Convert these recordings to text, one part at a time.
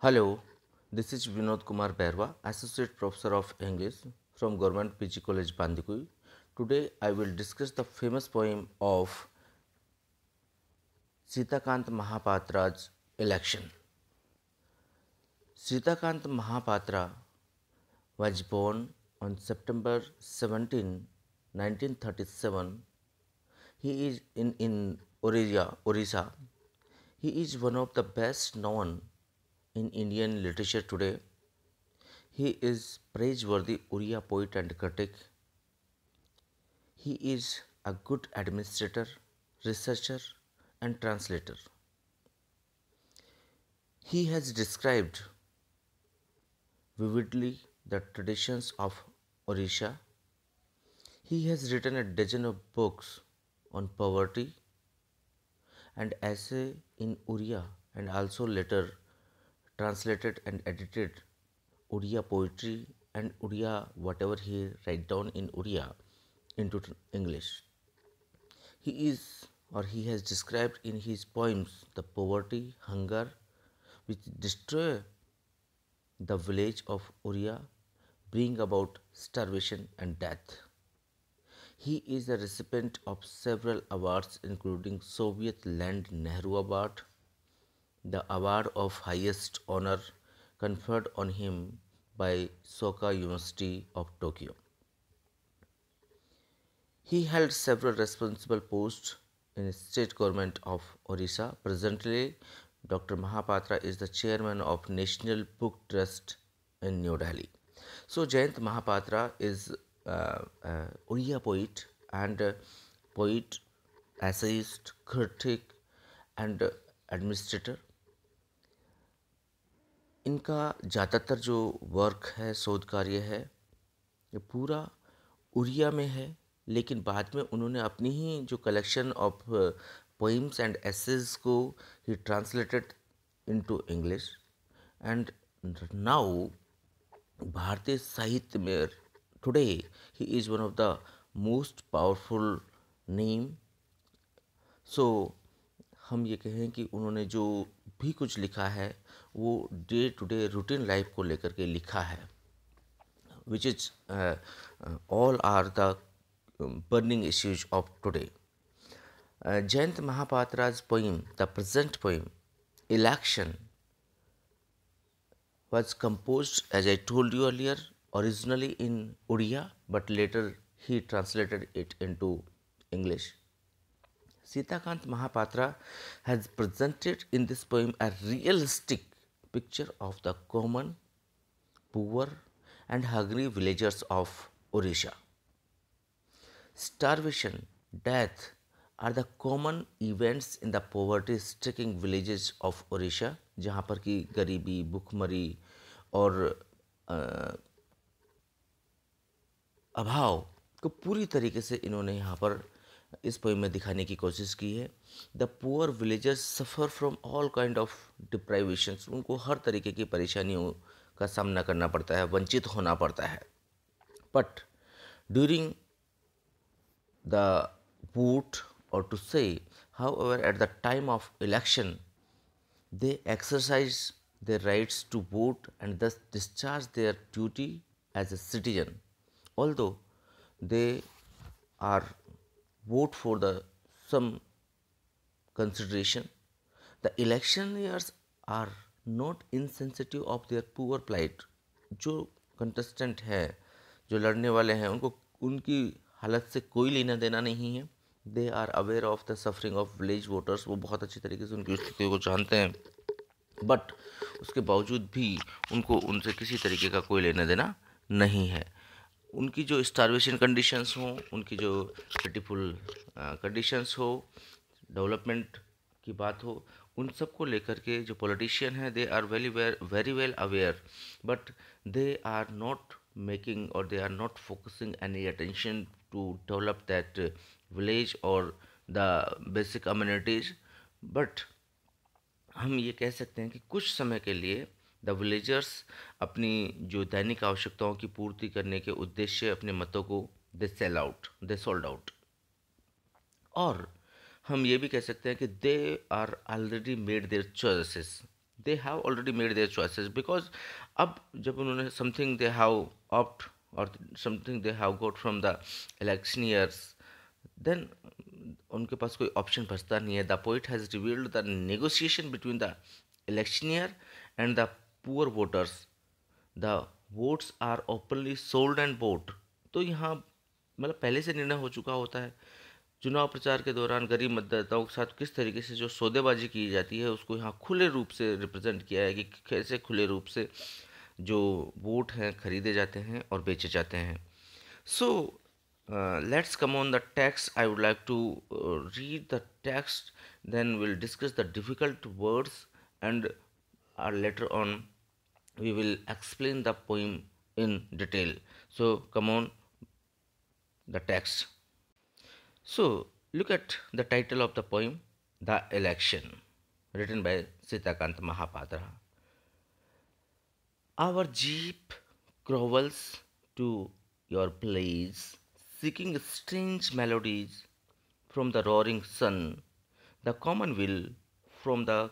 Hello, this is Vinod Kumar Berwa, Associate Professor of English from Government PG College Bandikui. Today I will discuss the famous poem of Sitakant Mahapatra's Election. Sitakant Mahapatra was born on September 17, 1937. He is in Orissa. He is one of the best known in Indian literature today. He is praiseworthy Oriya poet and critic. He is a good administrator, researcher, and translator. He has described vividly the traditions of Orissa. He has written a dozen of books on poverty and essay in Oriya and also later translated and edited Oriya poetry and Oriya whatever he write down in Oriya into English. He has described in his poems the poverty, hunger which destroy the village of Oriya, bring about starvation and death. He is a recipient of several awards including Soviet Land Nehru Award, the award of highest honor conferred on him by Soka University of Tokyo. He held several responsible posts in the state government of Orissa. Presently, Dr. Mahapatra is the chairman of National Book Trust in New Delhi. So, Jayant Mahapatra is Oriya poet and poet, essayist, critic and administrator. इनका ज़्यादातर जो work है शोध कार्य है ये पूरा उड़िया में है, लेकिन बाद में उन्होंने अपनी ही जो collection of poems and essays को ही translated into English and now भारतीय साहित्य में today he is one of the most powerful name. So हम ये कहें कि उन्होंने जो भी कुछ लिखा है वो day to day routine life को लेकर के लिखा है, which is all are the burning issues of today. Jayant Mahapatra's poem, the present poem, Election, was composed, as I told you earlier, originally in Oriya, but later he translated it into English. Sitakant Mahapatra has presented in this poem a realistic picture of the common, poor, and hungry villagers of Orissa. Starvation, death are the common events in the poverty-stricken villages of Orissa, जहाँ पर कि गरीबी, भुखमरी और अभाव को पूरी तरीके से इन्होंने यहाँ पर इस पोएम में दिखाने की कोशिश की है. The poor villagers suffer from all kind of deprivations. उनको हर तरीके की परेशानियों का सामना करना पड़ता है, वंचित होना पड़ता है. बट ड्यूरिंग द वोट और टू से however at the time of election they exercise their rights to vote and thus discharge their duty as a citizen. Although they are vote for the some consideration, the electioneers are not insensitive of their poor plight. जो contestant है, जो लड़ने वाले हैं, उनको उनकी हालत से कोई लेना देना नहीं है. They are aware of the suffering of village voters. वो बहुत अच्छी तरीके से उनकी स्थिति को जानते हैं, बट उसके बावजूद भी उनको उनसे किसी तरीके का कोई लेना देना नहीं है. उनकी जो स्टारवेशन कंडीशंस हों, उनकी जो पिटीफुल कंडीशंस हो, डेवलपमेंट की बात हो, उन सब को लेकर के जो पॉलिटिशियन हैं they are very well aware, but they are not making और they are not focusing any attention to develop that village और द बेसिक अम्यूनिटीज़. बट हम ये कह सकते हैं कि कुछ समय के लिए द विलेजर्स अपनी जो दैनिक आवश्यकताओं की पूर्ति करने के उद्देश्य अपने मतों को दे सोल्ड आउट. और हम ये भी कह सकते हैं कि they are already made their choices. They have already made their choices, because अब जब उन्होंने समथिंग दे हैव ऑप्ट और something they have got from the electioneers, then उनके पास कोई ऑप्शन बचता नहीं है. The poet has revealed the negotiation between the electioneer and the poor voters. The votes are openly sold and bought. तो यहाँ मतलब पहले से निर्णय हो चुका होता है. चुनाव प्रचार के दौरान गरीब मतदाताओं के साथ किस तरीके से जो सौदेबाजी की जाती है उसको यहाँ खुले रूप से रिप्रेजेंट किया है कि कैसे खुले रूप से जो वोट हैं खरीदे जाते हैं और बेचे जाते हैं. So let's come on the text. I would like to read the text, then will discuss the difficult words and later on we will explain the poem in detail. So come on, the text. So look at the title of the poem, The Election, written by Sitakant Mahapatra. Our jeep grovels to your place, seeking strange melodies from the roaring sun, the commonweal from the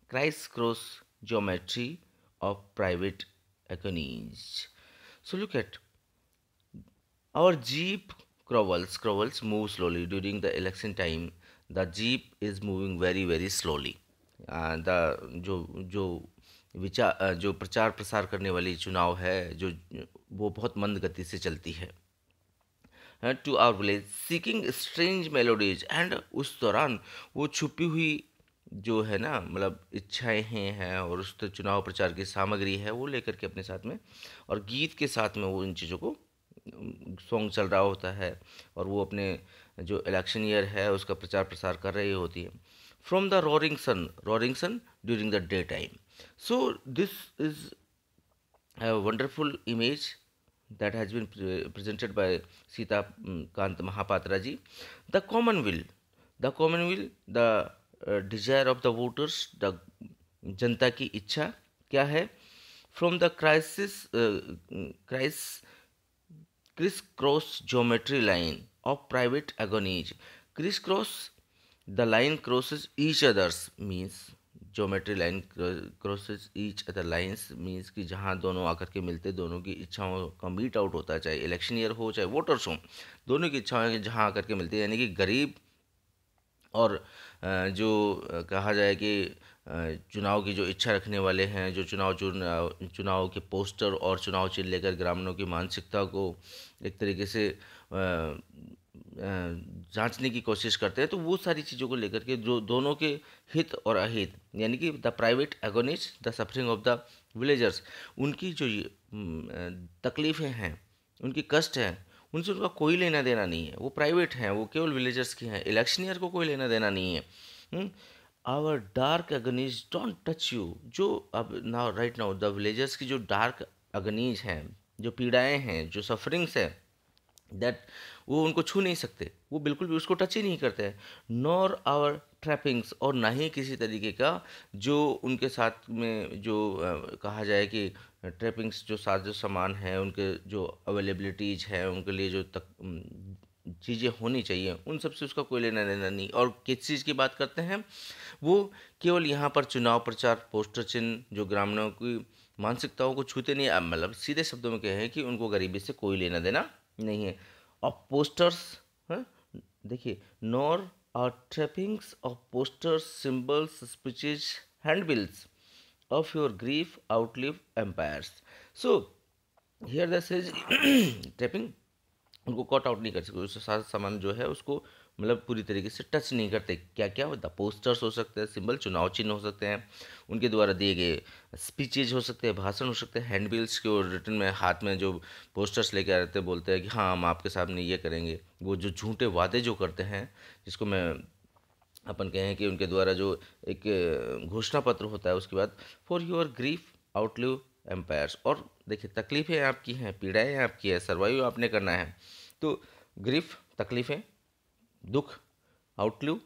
criss-cross geometry of private agonies. So look at our jeep crawls move slowly during the election time. The jeep is moving very slowly. The जो प्रचार प्रसार करने वाली चुनाव है जो वो बहुत मंद गति से चलती है. To our village seeking strange melodies. And उस दौरान वो छुपी हुई जो है ना मतलब इच्छाएं हैं और उस चुनाव प्रचार की सामग्री है वो लेकर के अपने साथ में और गीत के साथ में वो इन चीज़ों को सॉन्ग चल रहा होता है और वो अपने जो इलेक्शन ईयर है उसका प्रचार प्रसार कर रही होती है. From the roaring sun during the day time. So this is a wonderful image that has been presented by Sita Kant Mahapatra ji. The common will, the desire of the voters, the जनता की इच्छा क्या है. From the criss cross geometry line of private agonies. Criss cross, the line crosses each others means geometry line crosses each other lines means कि जहाँ दोनों आकर के मिलते दोनों की इच्छाओं का मीट आउट होता है, चाहे इलेक्शन ईयर हो चाहे वोटर्स हो, दोनों की इच्छाएं जहाँ आकर के मिलती है. यानी कि गरीब और जो कहा जाए कि चुनाव की जो इच्छा रखने वाले हैं जो चुनाव के पोस्टर और चुनाव चिन्ह लेकर ग्रामीणों की मानसिकता को एक तरीके से जांचने की कोशिश करते हैं, तो वो सारी चीज़ों को लेकर के जो दोनों के हित और अहित यानी कि the private agonist the suffering of the villagers, उनकी जो तकलीफ़ें हैं उनकी कष्ट हैं उनसे उनका कोई लेना देना नहीं है. वो प्राइवेट हैं, वो केवल विलेजर्स की हैं, इलेक्शनियर को कोई लेना देना नहीं है. Our dark agonies don't touch you. जो अब now right now the villagers की जो डार्क अगनीज हैं, जो पीड़ाएं हैं, जो सफरिंग्स हैं, दैट वो उनको छू नहीं सकते, वो बिल्कुल भी उसको टच ही नहीं करते हैं. नॉर आवर ट्रैपिंग्स, और ना ही किसी तरीके का जो उनके साथ में जो कहा जाए कि ट्रैपिंग्स जो साजो सामान है उनके जो अवेलेबिलिटीज़ है उनके लिए जो तक चीज़ें होनी चाहिए उन सब से उसका कोई लेना देना नहीं. और किस चीज़ की बात करते हैं, वो केवल यहाँ पर चुनाव प्रचार पोस्टर चिन्ह जो ग्रामीणों की मानसिकताओं को छूते नहीं. मतलब सीधे शब्दों में कहें कि उनको गरीबी से कोई लेना देना नहीं है. और पोस्टर्स, देखिए, nor are trappings of posters symbols speeches handbills of your grief outlive empires. So here the sage trapping उनको कट आउट नहीं कर सकते, उसके साथ सामान जो है उसको मतलब पूरी तरीके से टच नहीं करते. क्या क्या होता, पोस्टर्स हो सकते हैं, सिंबल चुनाव चिन्ह हो सकते हैं, उनके द्वारा दिए गए स्पीचेज हो सकते हैं, भाषण हो सकते हैं, हैंडबिल्स के रिटर्न में हाथ में जो पोस्टर्स लेके आ रहते हैं, बोलते हैं कि हाँ हम आपके सामने ये करेंगे. वो जो झूठे वादे जो करते हैं जिसको मैं अपन कहें कि उनके द्वारा जो एक घोषणा पत्र होता है उसके बाद for your grief outlive empires. और देखिए तकलीफ़ें आपकी हैं, पीड़ाएँ आपकी है, सर्वाइव आपने करना है. तो ग्रीफ तकलीफ़ें, दुख, outlive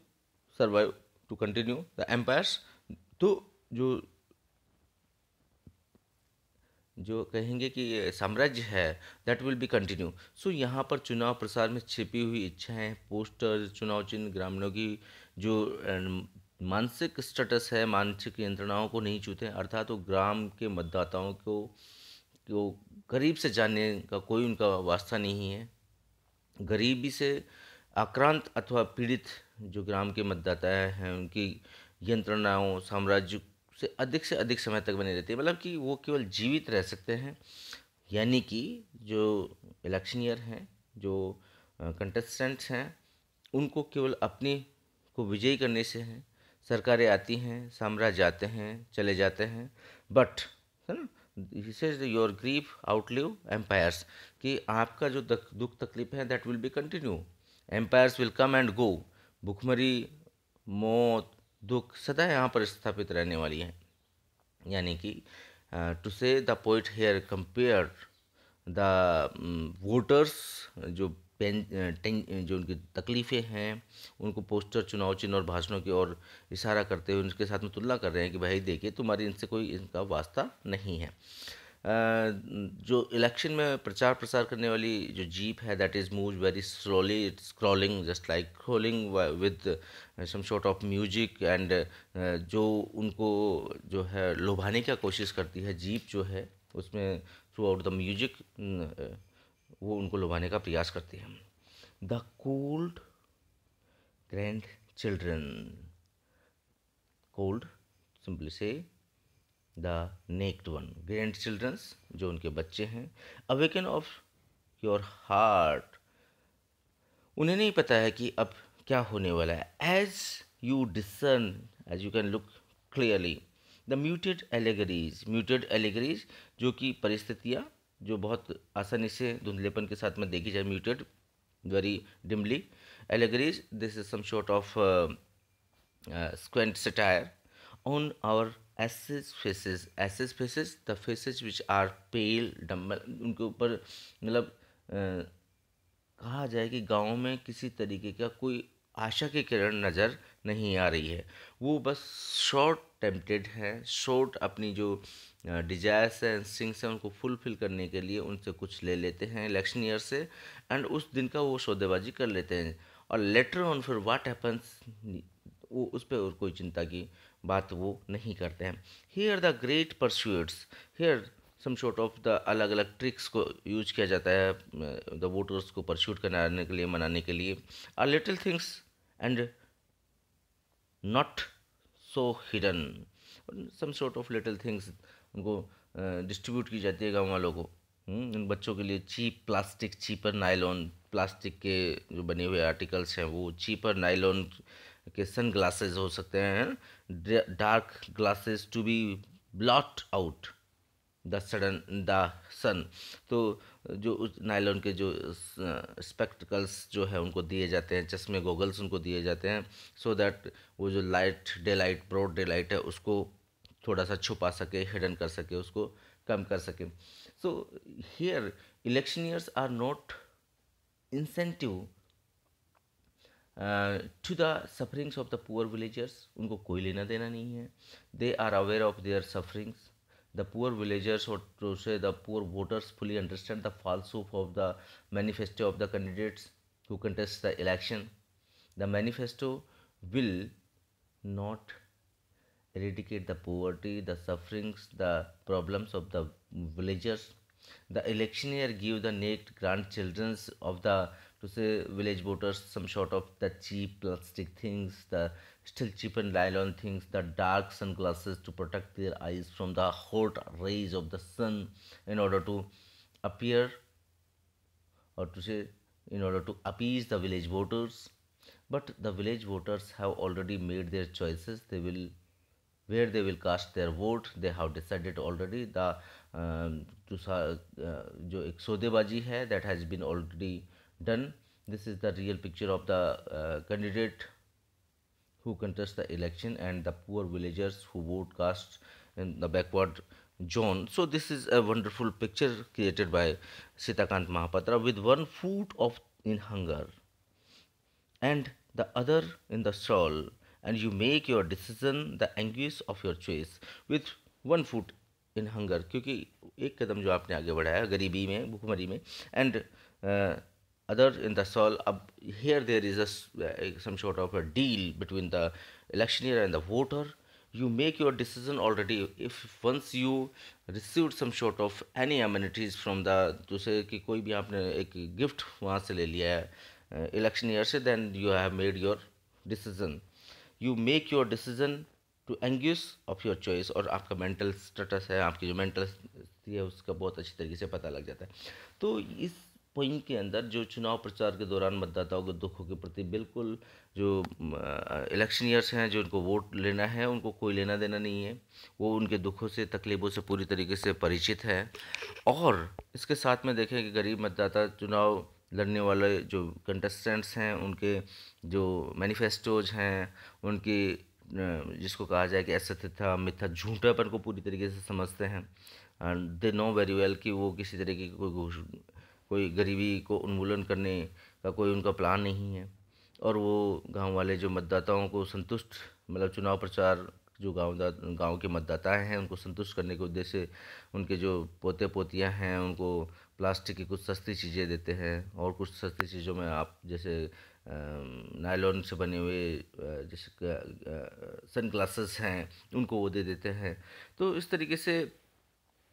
survive to continue, the empires तो जो जो कहेंगे कि साम्राज्य है that will be continue. So यहाँ पर चुनाव प्रसार में छिपी हुई इच्छाएं, पोस्टर, चुनाव चिन्ह, ग्रामीणों की जो मानसिक स्टेटस है, मानसिक यंत्रणाओं को नहीं छूते, अर्थात वो ग्राम के मतदाताओं को करीब से जानने का कोई उनका वास्ता नहीं है। गरीबी से आक्रांत अथवा पीड़ित जो ग्राम के मतदाता हैं, उनकी यंत्रणाओं साम्राज्य से अधिक समय तक बने रहती है, मतलब कि वो केवल जीवित रह सकते हैं। यानी कि जो इलेक्शनियर हैं, जो कंटेस्टेंट्स हैं, उनको केवल अपनी को विजयी करने से हैं। सरकारें आती हैं, साम्राज्य आते हैं, चले जाते हैं, बट है ना, योर ग्रीफ आउटलिव एम्पायर्स, कि आपका जो दुख तकलीफ है that will be continue, empires will come and go, भुखमरी, मौत, दुख सदा यहाँ पर स्थापित रहने वाली हैं। यानी कि to say the poet here compare the voters, जो जो उनकी तकलीफ़ें हैं, उनको पोस्टर, चुनाव चिन्ह और भाषणों की ओर इशारा करते हुए उनके साथ में तुलना कर रहे हैं कि भाई देखिए तुम्हारी इनसे कोई इनका वास्ता नहीं है। जो इलेक्शन में प्रचार प्रसार करने वाली जो जीप है, that is move very slowly, it's scrolling just like crawling with some sort of music, and जो उनको जो है लुभाने की कोशिश करती है जीप जो है, उसमें थ्रू आउट द म्यूजिक वो उनको लुभाने का प्रयास करती है। The cold grandchildren, cold simply say the naked one, grandchildrens जो उनके बच्चे हैं, अवेकन ऑफ योर हार्ट, उन्हें नहीं पता है कि अब क्या होने वाला है। As you discern, as you can look clearly the muted allegories, जो कि परिस्थितियाँ जो बहुत आसानी से धुंधलेपन के साथ में देखी जाए, muted very dimly, allegories this is some sort of squint satire on our asses faces, the faces which are pale dumb, उनके ऊपर मतलब कहा जाए कि गाँव में किसी तरीके का कोई आशा की किरण नज़र नहीं आ रही है। वो बस शॉर्ट टेम्पटेड है, शॉर्ट अपनी जो डिजायर्स है, इंस्टिंक्ट्स हैं, उनको फुलफिल करने के लिए उनसे कुछ ले लेते हैं इलेक्शन ईयर से, एंड उस दिन का वो सौदेबाजी कर लेते हैं, और लेटर ऑन फिर व्हाट हैपन्स वो उस पर और कोई चिंता की बात वो नहीं करते हैं। Here the great pursuits, here some sort of the अलग अलग ट्रिक्स को यूज किया जाता है द वोटर्स को परस्यूट कराने के लिए, मनाने के लिए। Are little things and not so hidden, some sort of little things उनको डिस्ट्रीब्यूट की जाती है गाँव वालों को। उन बच्चों के लिए cheap plastic, cheaper nylon, plastic के जो बने हुए आर्टिकल्स हैं वो, चीपर नायलॉन के सन ग्लासेस हो सकते हैं, dark glasses to be blot out the sun. तो जो उस नायलॉन के जो स्पेक्टिकल्स जो है उनको दिए जाते हैं, चश्मे गॉगल्स उनको दिए जाते हैं, सो दैट वो जो light daylight, broad daylight है, उसको थोड़ा सा छुपा सके, हिडन कर सके, उसको कम कर सके। So here electioneers are not incentive to the sufferings of the poor villagers, उनको कोई लेना देना नहीं है। They are aware of their sufferings, the poor villagers और to say the poor voters fully understand the falsehood of the manifesto of the candidates who contest the election. The manifesto will not eradicate the poverty, the sufferings, the problems of the villagers. The electioneer give the naked grandchildren of the to say village voters some sort of the cheap plastic things, the still cheaper nylon things, the dark sunglasses to protect their eyes from the hot rays of the sun, in order to appear, or to say in order to appease the village voters. But the village voters have already made their choices. They will, where they will cast their vote, they have decided already. The जो एक सौदेबाजी है that has been already done. This is the real picture of the candidate who contest the election and the poor villagers who vote cast in the backward zone. So this is a wonderful picture created by Sitakant Mahapatra, with one foot of in hunger and the other in the soul, and you make your decision the anguish of your choice with one foot in hunger, क्योंकि एक कदम जो आपने आगे बढ़ाया गरीबी में, भुखमरी में, and other in the soil. Here there is some sort of a deal between the electioneer and the voter. You make your decision already. If once you received some sort of any amenities from the, जैसे कि कोई भी आपने एक gift वहाँ से ले लिया है इलेक्शनियर से, then you have made your decision. You make your decision to anguish of your choice, और आपका मेंटल स्टेटस है, आपकी जो मेंटल स्थिति है उसका बहुत अच्छी तरीके से पता लग जाता है। तो इस पोइम के अंदर जो चुनाव प्रचार के दौरान मतदाताओं के दुखों के प्रति बिल्कुल जो इलेक्शनियर्स हैं, जो उनको वोट लेना है, उनको कोई लेना देना नहीं है, वो उनके दुखों से तकलीफ़ों से पूरी तरीके से परिचित है। और इसके साथ में देखें कि गरीब मतदाता चुनाव लड़ने वाले जो कंटेस्टेंट्स हैं, उनके जो मैनिफेस्टोज हैं, उनकी जिसको कहा जाए कि असत्य था, मिथ्या, झूठापन को पूरी तरीके से समझते हैं। And they know very well कि वो किसी तरीके की कोई गरीबी को उन्मूलन करने का कोई उनका प्लान नहीं है। और वो गांव वाले जो मतदाताओं को संतुष्ट, मतलब चुनाव प्रचार जो गांव के मतदाता हैं उनको संतुष्ट करने के उद्देश्य से उनके जो पोते पोतियां हैं उनको प्लास्टिक की कुछ सस्ती चीज़ें देते हैं, और कुछ सस्ती चीज़ों में आप जैसे नायलॉन से बने हुए जैसे सन ग्लासेस हैं उनको वो दे देते हैं। तो इस तरीके से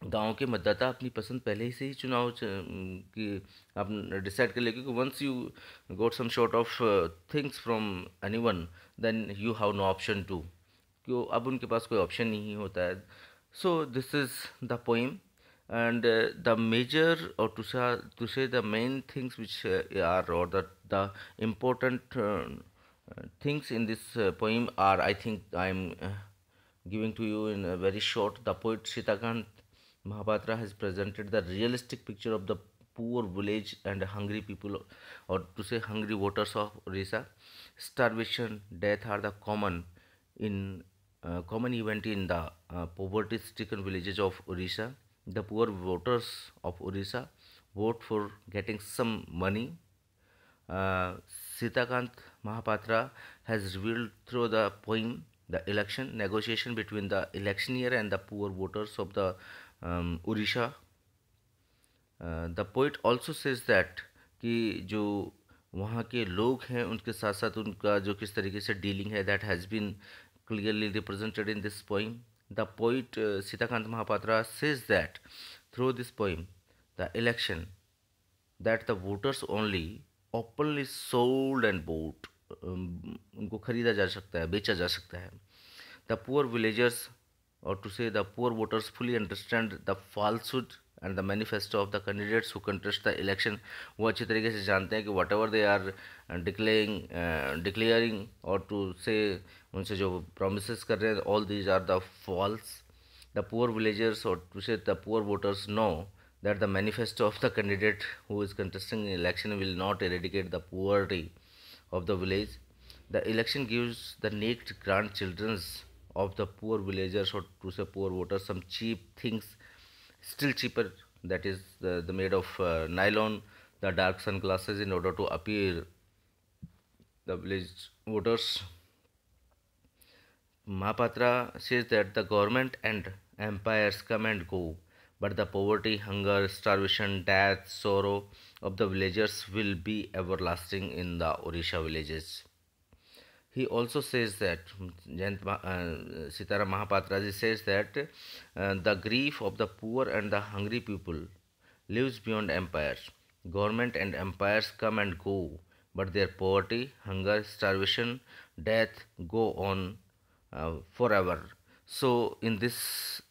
गांव के मतदाता अपनी पसंद पहले ही से ही चुनाव की आप डिसाइड कर ले, क्योंकि once you got some sort of things from anyone, then you have no option to, क्यों अब उनके पास कोई ऑप्शन नहीं होता है। So this is the poem, and the major, or to say the main things which are, or the important things in this poem are, I think I'm giving to you in a very short. The poet Sitakant Mahapatra has presented the realistic picture of the poor village and hungry people, or to say hungry voters of Orissa. Starvation, death are the common event in the poverty-stricken villages of Orissa. The poor voters of Orissa vote for getting some money. uh, Sitakant Mahapatra has revealed through the poem the election negotiation between the electioneer and the poor voters of the Orissa. The poet also says that कि जो वहाँ के लोग हैं उनके साथ साथ उनका जो किस तरीके से डीलिंग है, that has been clearly represented in this poem. The poet Sitakant Mahapatra says that through this poem the election that the voters only openly sold and bought, उनको खरीदा जा सकता है, बेचा जा सकता है. The poor villagers, or to say the poor voters, fully understand the falsehood and the manifesto of the candidates who contest the election. वो अच्छी तरीके से जानते हैं कि whatever they are declaring or to say उनसे जो promises कर रहे हैं, all these are the false. The poor villagers, or to say the poor voters, know that the manifesto of the candidate who is contesting in election will not eradicate the poverty of the village. The election gives the naked grandchildren's of the poor villagers, or to say poor voters, some cheap things, still cheaper, that is the made of nylon, the dark sunglasses, in order to appear the village voters. Mahapatra says that the government and empires come and go, but the poverty, hunger, starvation, death, sorrow of the villagers will be everlasting in the Orisha villages. He also says that Sitaram Mahapatra says that the grief of the poor and the hungry people lives beyond empires. Government and empires come and go, but their poverty, hunger, starvation, death go on forever. So in this,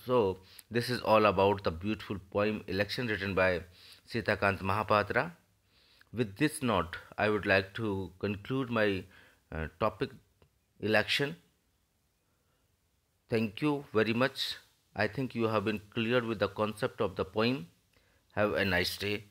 so this is all about the beautiful poem "Election" written by Sitakant Mahapatra. With this note, I would like to conclude my topic, election. Thank you very much. I think you have been clear with the concept of the poem. Have a nice day.